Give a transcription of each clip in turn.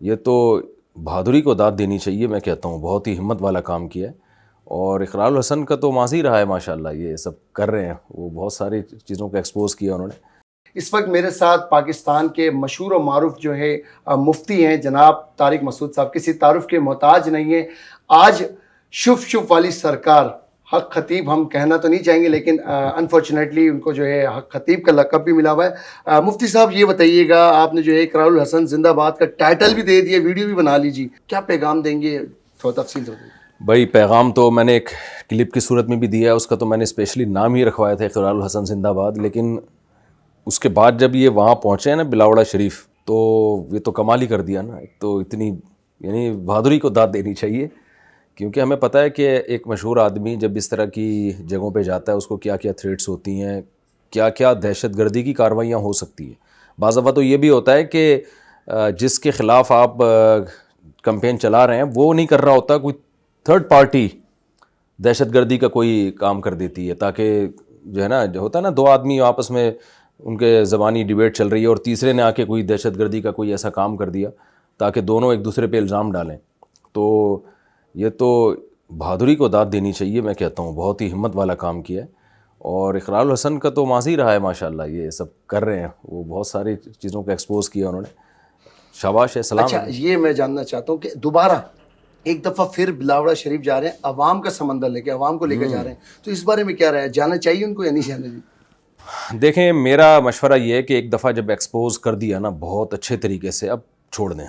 یہ تو بہادری کو داد دینی چاہیے. میں کہتا ہوں بہت ہی ہمت والا کام کیا ہے. اور اقرار الحسن کا تو ماضی رہا ہے ماشاءاللہ. یہ سب کر رہے ہیں, وہ بہت ساری چیزوں کو ایکسپوز کیا انہوں نے. اس وقت میرے ساتھ پاکستان کے مشہور و معروف جو ہے مفتی ہیں جناب طارق مسعود صاحب. کسی تعارف کے محتاج نہیں ہیں. آج شف شف والی سرکار حق خطیب ہم کہنا تو نہیں چاہیں گے, لیکن انفارچونیٹلی ان کو جو ہے حق خطیب کا لقب بھی ملا ہوا ہے. مفتی صاحب یہ بتائیے گا, آپ نے جو ہے اقرار الحسن زندہ باد کا ٹائٹل بھی دے دیا, ویڈیو بھی بنا لیجیے, کیا پیغام دیں گے, تھوڑا تفصیل سے بتائیے. بھائی پیغام تو میں نے ایک کلپ کی صورت میں بھی دیا ہے. اس کا تو میں نے اسپیشلی نام ہی رکھوایا تھا اقرار الحسن زندہ باد. لیکن اس کے بعد جب یہ وہاں پہنچے ہیں نا بلاوڑا شریف, تو یہ تو کمال ہی کر دیا نا. ایک تو اتنی یعنی بہادری کو داد دینی چاہیے, کیونکہ ہمیں پتہ ہے کہ ایک مشہور آدمی جب اس طرح کی جگہوں پہ جاتا ہے اس کو کیا کیا تھریٹس ہوتی ہیں, کیا کیا دہشت گردی کی کارروائیاں ہو سکتی ہیں. بعض دفعہ تو یہ بھی ہوتا ہے کہ جس کے خلاف آپ کمپین چلا رہے ہیں وہ نہیں کر رہا ہوتا, کوئی تھرڈ پارٹی دہشت گردی کا کوئی کام کر دیتی ہے, تاکہ جو ہے نا, جو ہوتا ہے نا دو آدمی آپس میں ان کے زبانی ڈیبیٹ چل رہی ہے اور تیسرے نے آ کے کوئی دہشت گردی کا کوئی ایسا کام کر دیا تاکہ دونوں ایک دوسرے پہ الزام ڈالیں. تو یہ تو بہادری کو داد دینی چاہیے. میں کہتا ہوں بہت ہی ہمت والا کام کیا ہے. اور اقرار الحسن کا تو ماضی رہا ہے ماشاءاللہ. یہ سب کر رہے ہیں, وہ بہت ساری چیزوں کو ایکسپوز کیا انہوں نے. شاباش ہے, سلام. اچھا, یہ میں جاننا چاہتا ہوں کہ دوبارہ ایک دفعہ پھر بلاوڑا شریف جا رہے ہیں, عوام کا سمندر لے کے, عوام کو لے کے جا رہے ہیں, تو اس بارے میں کیا رہا ہے, جانا چاہیے ان کو یا نہیں جانا چاہیے؟ دیکھیں, میرا مشورہ یہ ہے کہ ایک دفعہ جب ایکسپوز کر دیا نا بہت اچھے طریقے سے, اب چھوڑ دیں,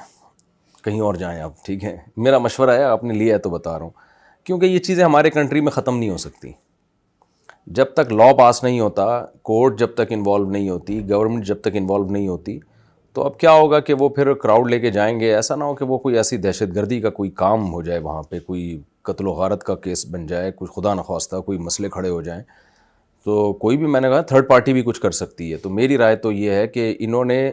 کہیں اور جائیں آپ. ٹھیک ہے, میرا مشورہ ہے, آپ نے لیا ہے تو بتا رہا ہوں. کیونکہ یہ چیزیں ہمارے کنٹری میں ختم نہیں ہو سکتی جب تک لا پاس نہیں ہوتا, کورٹ جب تک انوالو نہیں ہوتی, گورنمنٹ جب تک انوالو نہیں ہوتی. تو اب کیا ہوگا کہ وہ پھر کراؤڈ لے کے جائیں گے, ایسا نہ ہو کہ وہ کوئی ایسی دہشت گردی کا کوئی کام ہو جائے وہاں پہ, کوئی قتل و غارت کا کیس بن جائے, کوئی خدا نخواستہ کوئی مسئلے کھڑے ہو جائیں. تو کوئی بھی, میں نے کہا تھرڈ پارٹی بھی کچھ کر سکتی ہے. تو میری رائے تو یہ ہے کہ انہوں نے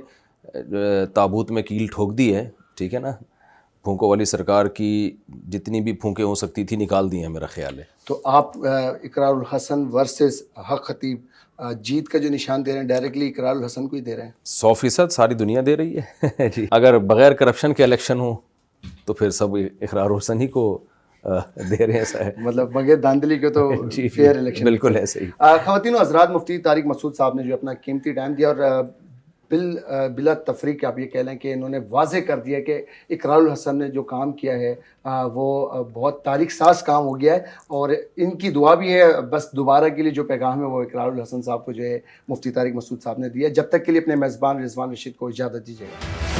تابوت میں کیل ٹھوک دی ہے. ٹھیک ہے نا, پھونکوں والی سرکار کی جتنی بھی پھونکیں ہو سکتی تھی نکال دی ہیں میرا خیال ہے. تو آپ اقرار الحسن ورسز حق خطیب جیت کا جو نشان دے رہے ہیں ڈائریکٹلی اقرار الحسن کو ہی دے رہے ہیں؟ 100% ساری دنیا دے رہی ہے جی. اگر بغیر کرپشن کے الیکشن ہو تو پھر سب اقرار الحسن ہی کو دے رہے ہیں. ایسا ہے, مطلب بغیر دھاندلی کے تو جی فیئر الیکشن. بالکل ایسے ہی. خواتین و حضرات, مفتی طارق مسعود صاحب نے جو اپنا قیمتی ٹائم دیا, اور بلا تفریق آپ یہ کہہ لیں کہ انہوں نے واضح کر دیا کہ اقرار الحسن نے جو کام کیا ہے وہ بہت تاریخ ساز کام ہو گیا ہے, اور ان کی دعا بھی ہے. بس دوبارہ کے لیے جو پیغام ہے وہ اقرار الحسن صاحب کو جو ہے مفتی طارق مسعود صاحب نے دیا. جب تک کے لیے اپنے میزبان رضوان رشید کو اجازت دیجیے گا.